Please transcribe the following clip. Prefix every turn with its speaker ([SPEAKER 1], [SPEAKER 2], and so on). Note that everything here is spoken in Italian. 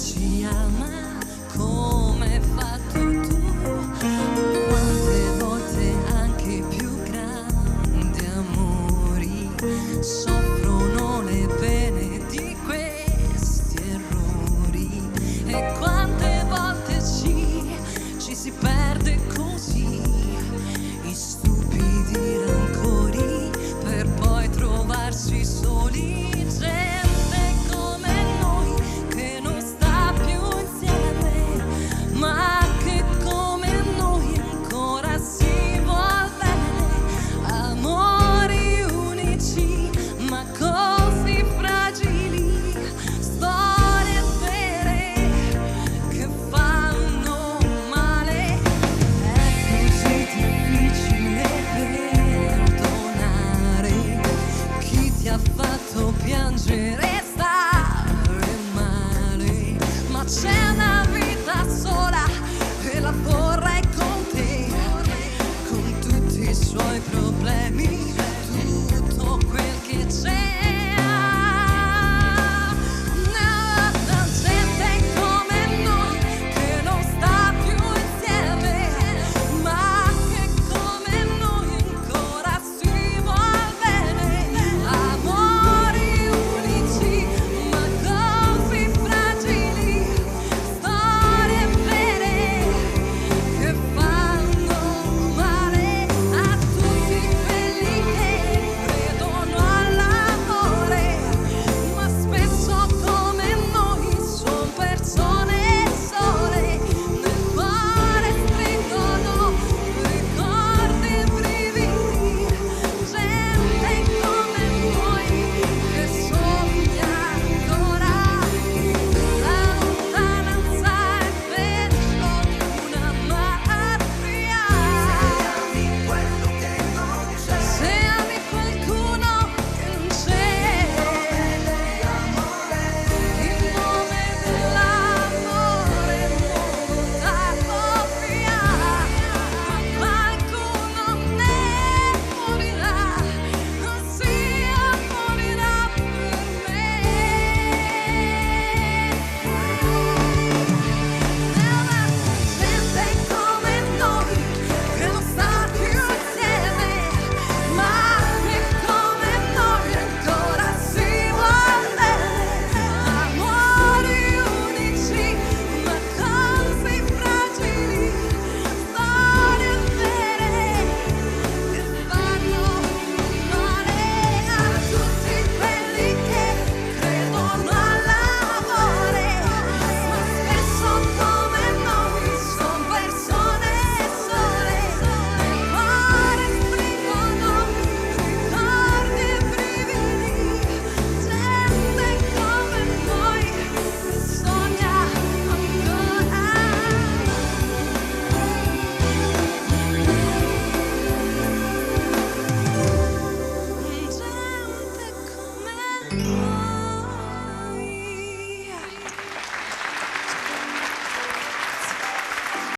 [SPEAKER 1] ci ama come hai fatto tu. Quante volte anche più grandi amori soffrono le pene di questi errori. E quante volte ci si perde così in stupidi rancori per poi trovarsi soli. Gente come noi che non sta più insieme, ma che come noi ancora si vuol bene. Amori unici ma così fragili, storie vere che fanno male. È così difficile perdonare chi ti ha fatto piangere e stare male, ma c'è una vita sola e la vorrei con te, con tutti i suoi problemi.